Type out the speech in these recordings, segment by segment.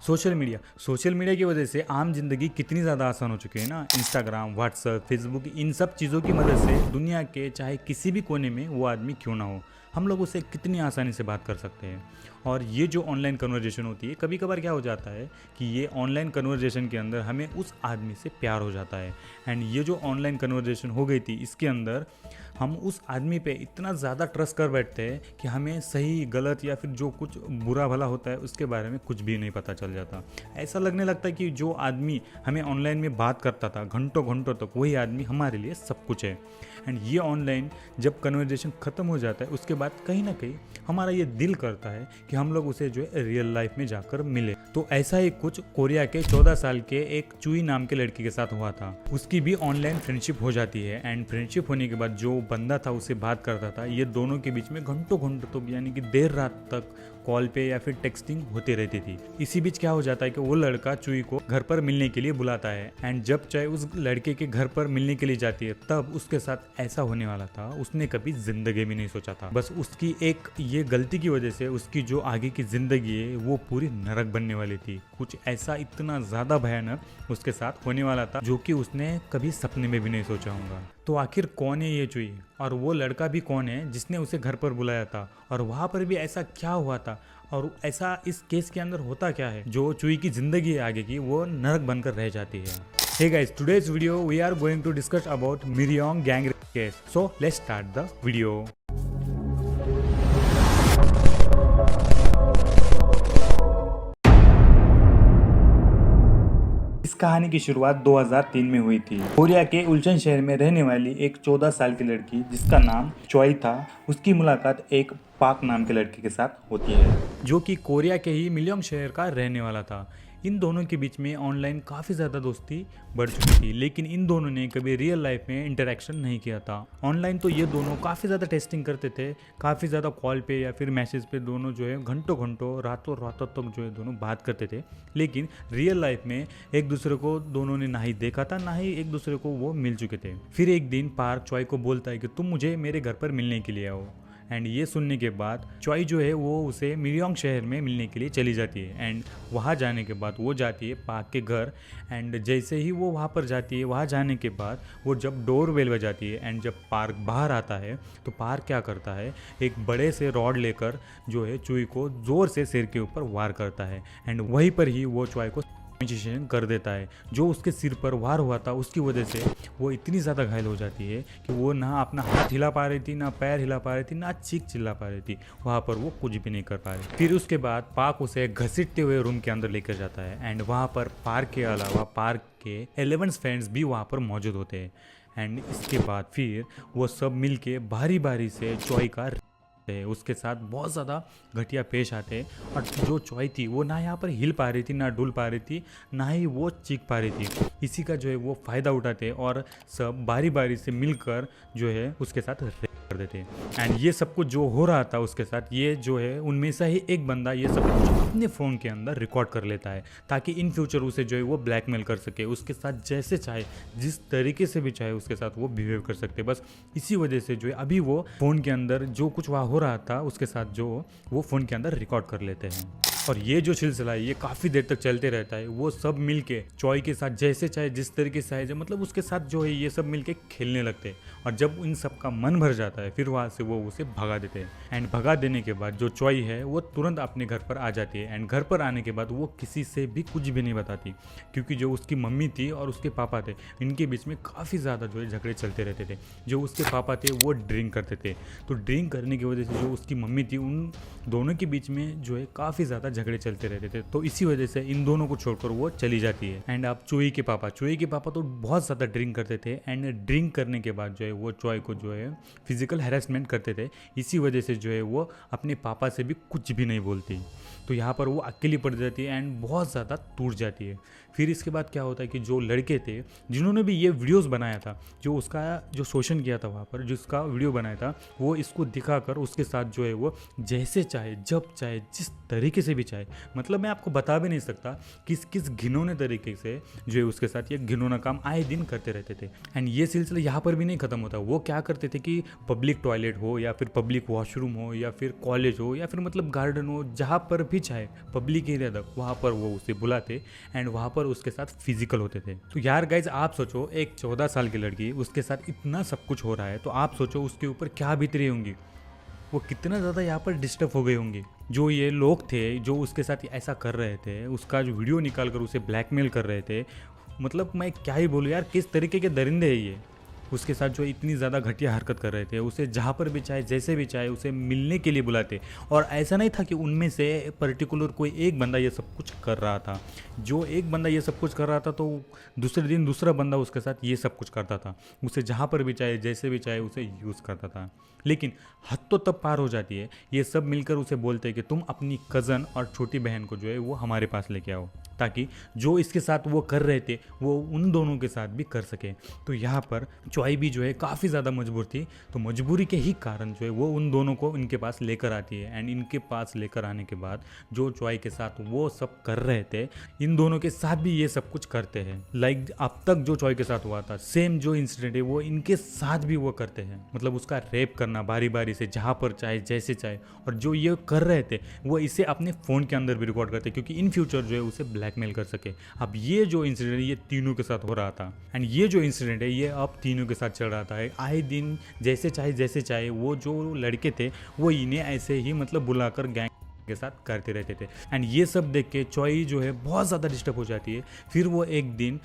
Social media की वजह से आम जिंदगी कितनी ज़्यादा आसान हो चुकी है ना। इंस्टाग्राम, व्हाट्सएप, फेसबुक, इन सब चीज़ों की मदद से दुनिया के चाहे किसी भी कोने में वो आदमी क्यों ना हो, हम लोग उससे कितनी आसानी से बात कर सकते हैं। और ये जो ऑनलाइन कन्वर्जेशन होती है, कभी कभार क्या हो जाता है कि ये ऑनलाइन कन्वर्जेशन के अंदर हमें उस आदमी से प्यार हो जाता है। एंड ये जो ऑनलाइन कन्वर्जेशन हो गई थी, इसके अंदर हम उस आदमी पे इतना ज़्यादा ट्रस्ट कर बैठते हैं कि हमें सही गलत या फिर जो कुछ बुरा भला होता है उसके बारे में कुछ भी नहीं पता चल जाता। ऐसा लगने लगता है कि जो आदमी हमें ऑनलाइन में बात करता था घंटों घंटों तक, वही आदमी हमारे लिए सब कुछ है। एंड ये ऑनलाइन जब कन्वर्जेशन ख़त्म हो जाता है, उसके बाद कहीं ना कहीं हमारा ये दिल करता है कि हम लोग उसे जो है रियल लाइफ में जाकर मिले। तो ऐसा ही कुछ कोरिया के 14 साल के एक चुई नाम के लड़की के साथ हुआ था। उसकी भी ऑनलाइन फ्रेंडशिप हो जाती है। एंड फ्रेंडशिप होने के बाद जो बंदा था उसे बात करता था, ये दोनों के बीच में घंटों घंटों तक यानी कि देर रात तक कॉल पे या फिर टेक्सटिंग होती रहती थी। इसी बीच क्या हो जाता है कि वो लड़का चुई को घर पर मिलने के लिए बुलाता है। एंड जब चाहे उस लड़के के घर पर मिलने के लिए जाती है, तब उसके साथ ऐसा होने वाला था उसने कभी जिंदगी में नहीं सोचा था। बस उसकी एक ये गलती की वजह से उसकी जो आगे की जिंदगी है वो पूरी नरक बनने वाली थी। कुछ ऐसा इतना ज्यादा भयानक उसके साथ होने वाला था जो कि उसने कभी सपने में भी नहीं सोचा होगा। तो आखिर कौन है ये चुई, और वो लड़का भी कौन है जिसने उसे घर पर बुलाया था, और वहाँ पर भी ऐसा क्या हुआ था, और ऐसा इस केस के अंदर होता क्या है जो चुई की जिंदगी है आगे की वो नरक बनकर रह जाती है। Hey guys, today's video we are going to discuss about Miryong gang rape case. So let's start the video. इस कहानी की शुरुआत 2003 में हुई थी। कोरिया के उल्चन शहर में रहने वाली एक 14 साल की लड़की जिसका नाम चॉय था, उसकी मुलाकात एक पाक नाम के लड़के के साथ होती है जो कि कोरिया के ही मिलियोंग शहर का रहने वाला था। इन दोनों के बीच में ऑनलाइन काफ़ी ज़्यादा दोस्ती बढ़ चुकी थी, लेकिन इन दोनों ने कभी रियल लाइफ में इंटरेक्शन नहीं किया था। ऑनलाइन तो ये दोनों काफ़ी ज़्यादा टेस्टिंग करते थे, काफ़ी ज़्यादा कॉल पे या फिर मैसेज पे दोनों जो है घंटों घंटों रातों रातों तक जो है दोनों बात करते थे। लेकिन रियल लाइफ में एक दूसरे को दोनों ने ना ही देखा था, ना ही एक दूसरे को वो मिल चुके थे। फिर एक दिन पार्क चॉय को बोलता है कि तुम मुझे मेरे घर पर मिलने के लिए आओ। एंड ये सुनने के बाद चॉय जो है वो उसे मिरियोंग शहर में मिलने के लिए चली जाती है। एंड वहाँ जाने के बाद वो जाती है पार्क के घर। एंड जैसे ही वो वहाँ पर जाती है, वहाँ जाने के बाद वो जब डोर बेल बजाती है एंड जब पार्क बाहर आता है, तो पार्क क्या करता है, एक बड़े से रॉड लेकर जो है चुई को ज़ोर से सिर के ऊपर वार करता है। एंड वहीं पर ही वो चॉय को कर देता है। जो उसके सिर पर वार हुआ था उसकी वजह से वो इतनी ज़्यादा घायल हो जाती है कि वो ना अपना हाथ हिला पा रही थी, ना पैर हिला पा रही थी, ना चीख चिल्ला पा रही थी। वहाँ पर वो कुछ भी नहीं कर पा रही। फिर उसके बाद पार्क उसे घसीटते हुए रूम के अंदर लेकर जाता है। एंड वहाँ पर पार्क के अलावा पार्क के 11 फ्रेंड्स भी वहाँ पर मौजूद होते हैं। एंड इसके बाद फिर वो सब मिल के बारी बारी से चॉय का उसके साथ बहुत ज़्यादा घटिया पेश आते। और जो चॉय थी वो ना यहाँ पर हिल पा रही थी, ना डुल पा रही थी, ना ही वो चीख पा रही थी। इसी का जो है वो फ़ायदा उठाते और सब बारी बारी से मिलकर जो है उसके साथ कर देते। एंड ये सब कुछ जो हो रहा था उसके साथ, ये जो है उनमें से ही एक बंदा ये सब कुछ अपने फ़ोन के अंदर रिकॉर्ड कर लेता है ताकि इन फ्यूचर उसे जो है वो ब्लैकमेल कर सके, उसके साथ जैसे चाहे जिस तरीके से भी चाहे उसके साथ वो बिहेव कर सकते। बस इसी वजह से जो है अभी वो फ़ोन के अंदर जो कुछ वहाँ हो रहा था उसके साथ जो वो फ़ोन के अंदर रिकॉर्ड कर लेते हैं। और ये जो सिलसिला है ये काफ़ी देर तक चलते रहता है। वो सब मिलके चॉय के साथ जैसे चाहे जिस तरीके से आए, मतलब उसके साथ जो है ये सब मिलके खेलने लगते हैं। और जब इन सब का मन भर जाता है फिर वहाँ से वो उसे भगा देते हैं। एंड भगा देने के बाद जो चॉय है वो तुरंत अपने घर पर आ जाती है। एंड घर पर आने के बाद वो किसी से भी कुछ भी नहीं बताती, क्योंकि जो उसकी मम्मी थी और उसके पापा थे इनके बीच में काफ़ी ज़्यादा जो है झगड़े चलते रहते थे। जो उसके पापा थे वो ड्रिंक करते थे, तो ड्रिंक करने की वजह से जो उसकी मम्मी थी उन दोनों के बीच में जो है काफ़ी ज़्यादा झगड़े चलते रहते थे। तो इसी वजह से इन दोनों को छोड़कर वो चली जाती है। एंड अब चुई के पापा तो बहुत ज़्यादा ड्रिंक करते थे। एंड ड्रिंक करने के बाद जो है वो चॉय को जो है फिजिकल हैरेसमेंट करते थे। इसी वजह से जो है वो अपने पापा से भी कुछ भी नहीं बोलती। तो यहाँ पर वो अकेली पड़ जाती है एंड बहुत ज़्यादा टूट जाती है। फिर इसके बाद क्या होता है कि जो लड़के थे जिन्होंने भी ये वीडियोस बनाया था, जो उसका जो शोषण किया था वहाँ पर जिसका वीडियो बनाया था, वो इसको दिखाकर उसके साथ जो है वो जैसे चाहे जब चाहे जिस तरीके से भी चाहे, मतलब मैं आपको बता भी नहीं सकता किस किस घिनौने तरीके से जो है उसके साथ ये घिनौना काम आए दिन करते रहते थे। एंड ये सिलसिला यहाँ पर भी नहीं ख़त्म होता। वो क्या करते थे कि पब्लिक टॉयलेट हो या फिर पब्लिक वॉशरूम हो या फिर कॉलेज हो या फिर मतलब गार्डन हो, जहाँ पर भी भी चाहे पब्लिक एरिया तक, वहाँ पर वो उसे बुलाते एंड वहाँ पर उसके साथ फिजिकल होते थे। तो यार गाइज आप सोचो, एक 14 साल की लड़की, उसके साथ इतना सब कुछ हो रहा है, तो आप सोचो उसके ऊपर क्या बीत रही होंगी, वो कितना ज़्यादा यहाँ पर डिस्टर्ब हो गए होंगे। जो ये लोग थे जो उसके साथ ऐसा कर रहे थे, उसका जो वीडियो निकाल कर उसे ब्लैकमेल कर रहे थे, मतलब मैं क्या ही बोलूँ यार, किस तरीके के दरिंदे हैं ये। उसके साथ जो इतनी ज़्यादा घटिया हरकत कर रहे थे, उसे जहाँ पर भी चाहे जैसे भी चाहे उसे मिलने के लिए बुलाते। और ऐसा नहीं था कि उनमें से पर्टिकुलर कोई एक बंदा ये सब कुछ कर रहा था। जो एक बंदा ये सब कुछ कर रहा था तो दूसरे दिन दूसरा बंदा उसके साथ ये सब कुछ करता था, उसे जहाँ पर भी चाहे जैसे भी चाहे उसे यूज़ करता था। लेकिन हद तो तब पार हो जाती है, ये सब मिलकर उसे बोलते हैं कि तुम अपनी कज़न और छोटी बहन को जो है वो हमारे पास लेके आओ, ताकि जो इसके साथ वो कर रहे थे वो उन दोनों के साथ भी कर सके। तो यहाँ पर चॉय भी जो है काफ़ी ज़्यादा मजबूर थी, तो मजबूरी के ही कारण जो है वो उन दोनों को इनके पास लेकर आती है। एंड इनके पास लेकर आने के बाद जो चॉय के साथ वो सब कर रहे थे, इन दोनों के साथ भी ये सब कुछ करते हैं। लाइक अब तक जो चॉय के साथ हुआ था, सेम जो इंसिडेंट है वो इनके साथ भी वो करते हैं। मतलब उसका रेप करना बारी बारी से, जहाँ पर चाहे जैसे चाहे। और जो ये कर रहे थे वो इसे अपने फ़ोन के अंदर भी रिकॉर्ड करते, क्योंकि इन फ्यूचर जो है उसे ब्लैकमेल कर सके। अब ये जो इंसिडेंट है ये तीनों के साथ हो रहा था, एंड ये जो इंसिडेंट है ये अब तीनों के साथ चल रहा था। आए दिन जैसे चाहे वो जो लड़के थे वो इन्हें ऐसे ही मतलब बुलाकर गैंग के साथ करते रहते थे। एंड ये सब देख के चॉय जो है बहुत ज़्यादा डिस्टर्ब हो जाती है। फिर वो एक दिन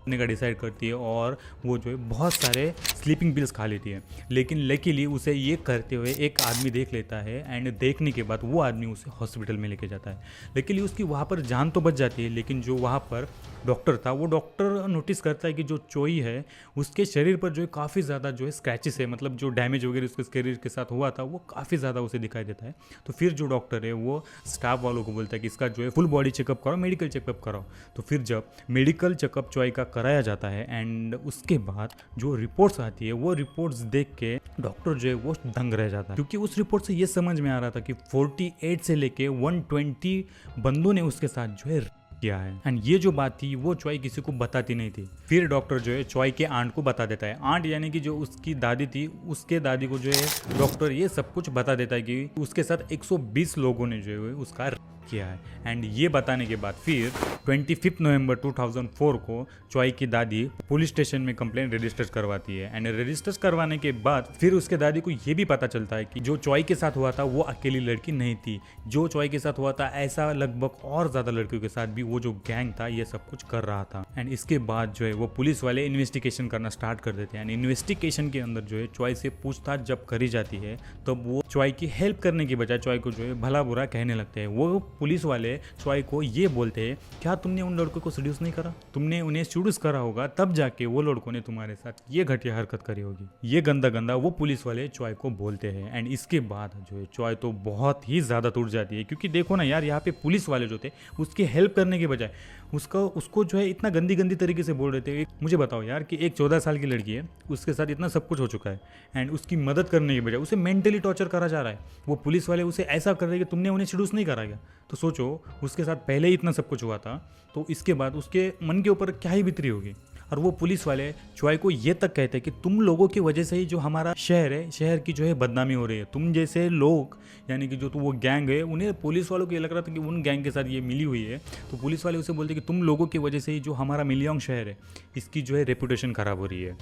करने का डिसाइड करती है और वो जो है बहुत सारे स्लीपिंग पिल्स खा लेती है। लेकिन लकीली उसे ये करते हुए एक आदमी देख लेता है, एंड देखने के बाद वो आदमी उसे हॉस्पिटल में लेके जाता है। लकीली उसकी वहाँ पर जान तो बच जाती है, लेकिन जो वहाँ पर डॉक्टर था वो डॉक्टर नोटिस करता है कि जो चोई है उसके शरीर पर जो है काफ़ी ज़्यादा जो है स्क्रैचेस है, मतलब जो डैमेज वगैरह उसके शरीर के साथ हुआ था वो काफ़ी ज़्यादा उसे दिखाई देता है। तो फिर जो डॉक्टर है वो स्टाफ वालों को बोलता है कि इसका जो है फुल बॉडी चेकअप कराओ, मेडिकल चेकअप कराओ। तो फिर जब मेडिकल चेकअप चॉय का कराया जाता है, एंड उसके बाद जो रिपोर्ट्स आती है वो रिपोर्ट्स देख के डॉक्टर जो है वो दंग रह जाता है, क्योंकि उस रिपोर्ट से ये समझ में आ रहा था कि 48 से लेके 120 बंदों ने उसके साथ जो है किया है। एंड ये जो बात थी वो चॉय किसी को बताती नहीं थी। फिर डॉक्टर जो है चॉय के आंट को बता देता है। आंट यानी कि जो उसकी दादी थी, उसके दादी को जो है डॉक्टर ये सब कुछ बता देता है कि उसके साथ 120 लोगों ने जो है उसका किया है। एंड ये बताने के बाद फिर 25 नवंबर 2004 को चॉय की दादी पुलिस स्टेशन में कंप्लेंट रजिस्टर करवाती है। एंड रजिस्टर करवाने के बाद फिर उसके दादी को ये भी पता चलता है कि जो चॉय के साथ हुआ था वो अकेली लड़की नहीं थी। जो चॉय के साथ हुआ था ऐसा लगभग और ज़्यादा लड़कियों के साथ भी वो जो गैंग था ये सब कुछ कर रहा था। एंड इसके बाद जो है वो पुलिस वाले इन्वेस्टिगेशन करना स्टार्ट कर देते हैं। एंड इन्वेस्टिगेशन के अंदर जो है चॉय से पूछताछ जब करी जाती है तब वो चॉय की हेल्प करने की बजाय चॉय को जो है भला बुरा कहने लगते हैं। वो पुलिस वाले चॉय को ये बोलते हैं, क्या तुमने उन लड़कों को सीड्यूस नहीं करा? तुमने उन्हें सीड्यूस करा होगा तब जाके वो लड़कों ने तुम्हारे साथ ये घटिया हरकत करी होगी। ये गंदा गंदा वो पुलिस वाले चॉय को बोलते हैं। एंड इसके बाद जो है चॉय तो बहुत ही ज़्यादा टूट जाती है, क्योंकि देखो ना यार, यहाँ पे पुलिस वाले जो थे उसकी हेल्प करने के बजाय उसको जो है इतना गंदी गंदी तरीके से बोल रहे थे। मुझे बताओ यार कि एक 14 साल की लड़की है, उसके साथ इतना सब कुछ हो चुका है, एंड उसकी मदद करने के बजाय उसे मेंटली टॉर्चर करा जा रहा है। वो पुलिस वाले उसे ऐसा कर रहे हैं कि तुमने उन्हें सीड्यूस नहीं करा गया। तो सोचो उसके साथ पहले ही इतना सब कुछ हुआ था, तो इसके बाद उसके मन के ऊपर क्या ही बीतरी होगी। और वो पुलिस वाले चॉय को ये तक कहते हैं कि तुम लोगों की वजह से ही जो हमारा शहर है, शहर की जो है बदनामी हो रही है। तुम जैसे लोग यानी कि जो तो वो गैंग है, उन्हें पुलिस वालों को ये लग रहा था कि उन गैंग के साथ ये मिली हुई है। तो पुलिस वाले उसे बोलते हैं कि तुम लोगों की वजह से ही जो हमारा मिलियन शहर है इसकी जो है रेपुटेशन खराब हो रही है।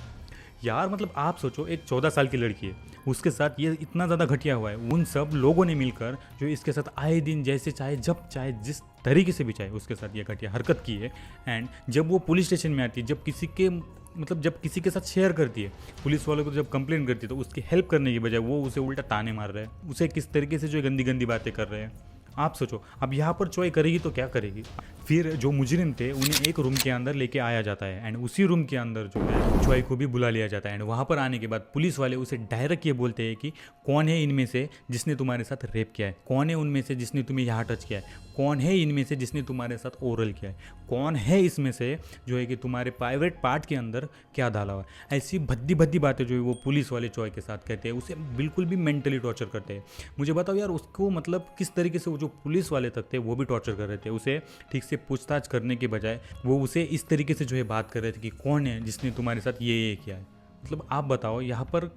यार मतलब आप सोचो, एक 14 साल की लड़की है, उसके साथ ये इतना ज़्यादा घटिया हुआ है। उन सब लोगों ने मिलकर जो इसके साथ आए दिन जैसे चाहे जब चाहे जिस तरीके से भी चाहे उसके साथ ये घटिया हरकत की है। एंड जब वो पुलिस स्टेशन में आती है, जब किसी के साथ शेयर करती है, पुलिस वालों को जब कंप्लेंट करती है, तो उसकी हेल्प करने की बजाय वो उसे उल्टा ताने मार रहे हैं, उसे किस तरीके से जो गंदी गंदी बातें कर रहे हैं। आप सोचो अब यहाँ पर चॉय करेगी तो क्या करेगी। फिर जो मुजरिम थे उन्हें एक रूम के अंदर लेके आया जाता है, एंड उसी रूम के अंदर जो है चॉय को भी बुला लिया जाता है। एंड वहाँ पर आने के बाद पुलिस वाले उसे डायरेक्ट ये बोलते हैं कि कौन है इनमें से जिसने तुम्हारे साथ रेप किया है, कौन है उनमें से जिसने तुम्हें यहाँ टच किया है, कौन है इनमें से जिसने तुम्हारे साथ ओरल किया है, कौन है इसमें से जो है कि तुम्हारे प्राइवेट पार्ट के अंदर क्या डाला हुआ है। ऐसी भद्दी भद्दी बातें जो है वो पुलिस वाले चॉय के साथ कहते हैं, उसे बिल्कुल भी मेंटली टॉर्चर करते हैं। मुझे बताओ यार, उसको मतलब किस तरीके से वो जो पुलिस वाले तक थे वो भी टॉर्चर कर रहे थे। उसे ठीक से पूछताछ करने के बजाय वो उसे इस तरीके से जो है बात कर रहे थे कि कौन है जिसने तुम्हारे साथ ये किया है। मतलब आप बताओ यहाँ पर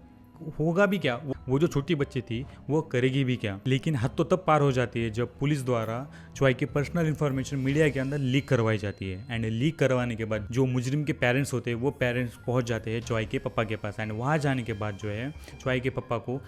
होगा भी क्या, वो जो छोटी बच्ची थी वो करेगी भी क्या। लेकिन हद तो तब पार हो जाती है जब पुलिस द्वारा चॉय की पर्सनल इन्फॉर्मेशन मीडिया के अंदर लीक करवाई जाती है। एंड लीक करवाने के बाद जो मुजरिम के पेरेंट्स होते हैं वो पेरेंट्स पहुंच जाते हैं चॉय के पापा के पास। एंड वहाँ जाने के बाद जो है चॉय के पापा को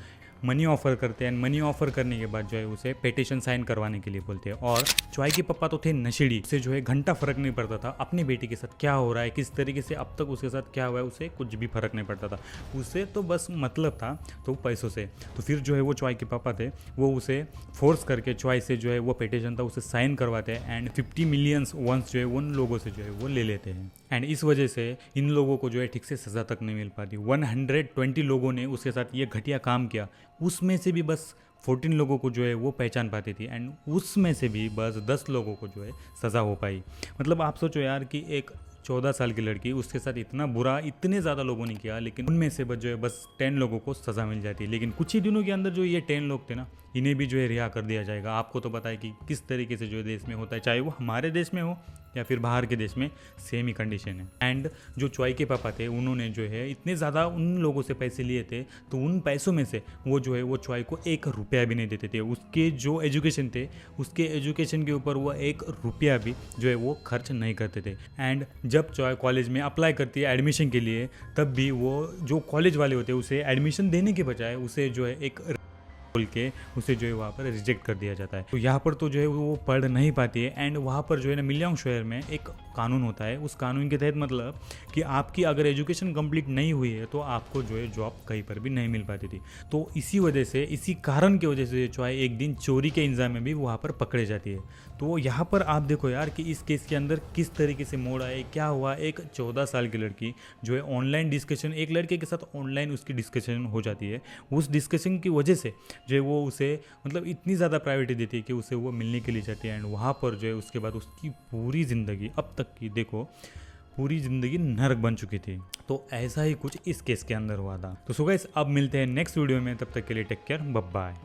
मनी ऑफर करते हैं। मनी ऑफर करने के बाद जो है उसे पिटीशन साइन करवाने के लिए बोलते हैं। और चॉय के पापा तो थे नशेड़ी, उसे जो है घंटा फर्क नहीं पड़ता था अपनी बेटी के साथ क्या हो रहा है, किस तरीके से अब तक उसके साथ क्या हुआ है, उसे कुछ भी फर्क नहीं पड़ता था। उसे तो बस मतलब था तो पैसों से। तो फिर जो है वो चॉय के पापा थे वो उसे फोर्स करके चॉय से जो है वो पिटीशन था उसे साइन करवाते हैं। एंड 50 मिलियन वंस जो है उन लोगों से जो है वो ले लेते हैं। एंड इस वजह से इन लोगों को जो है ठीक से सज़ा तक नहीं मिल पाती। 120 लोगों ने उसके साथ ये घटिया काम किया, उसमें से भी बस 14 लोगों को जो है वो पहचान पाती थी। एंड उसमें से भी बस 10 लोगों को जो है सज़ा हो पाई। मतलब आप सोचो यार कि एक 14 साल की लड़की, उसके साथ इतना बुरा इतने ज़्यादा लोगों ने किया, लेकिन उनमें से बस जो है बस 10 लोगों को सज़ा मिल जाती है। लेकिन कुछ ही दिनों के अंदर जो ये 10 लोग थे ना, इन्हें भी जो है रिहा कर दिया जाएगा। आपको तो पता है कि किस तरीके से जो है देश में होता है, चाहे वो हमारे देश में हो या फिर बाहर के देश में, सेम ही कंडीशन है। एंड जो चॉय के पापा थे उन्होंने जो है इतने ज़्यादा उन लोगों से पैसे लिए थे, तो उन पैसों में से वो जो है वो चॉय को 1 रुपया भी नहीं देते थे। उसके जो एजुकेशन थे, उसके एजुकेशन के ऊपर वो 1 रुपया भी जो है वो खर्च नहीं करते थे। एंड जब चॉय कॉलेज में अप्लाई करती है एडमिशन के लिए, तब भी वो जो कॉलेज वाले होते हैं उसे एडमिशन देने के बजाय उसे जो है एक बोल के उसे जो है वहाँ पर रिजेक्ट कर दिया जाता है। तो यहाँ पर तो जो है वो पढ़ नहीं पाती है। एंड वहाँ पर जो है ना मिलियांग शहर में एक कानून होता है, उस कानून के तहत मतलब कि आपकी अगर एजुकेशन कंप्लीट नहीं हुई है तो आपको जो है जॉब कहीं पर भी नहीं मिल पाती थी। तो इसी वजह से, इसी कारण की वजह से चॉय एक दिन चोरी के इंजाम में भी वहाँ पर पकड़े जाती है। तो यहाँ पर आप देखो यार कि इस केस के अंदर किस तरीके से मोड़ आए, क्या हुआ। एक 14 साल की लड़की जो है ऑनलाइन डिस्कशन, एक लड़के के साथ ऑनलाइन उसकी डिस्कशन हो जाती है। उस डिस्कशन की वजह से जो है वो उसे मतलब इतनी ज़्यादा प्रायोरिटी देती है कि उसे वो मिलने के लिए जाती है। एंड वहाँ पर जो है उसके बाद उसकी पूरी ज़िंदगी, अब तक की देखो पूरी ज़िंदगी नरक बन चुकी थी। तो ऐसा ही कुछ इस केस के अंदर हुआ था। तो सो गाइस अब मिलते हैं नेक्स्ट वीडियो में, तब तक के लिए टेक केयर, बाय बाय।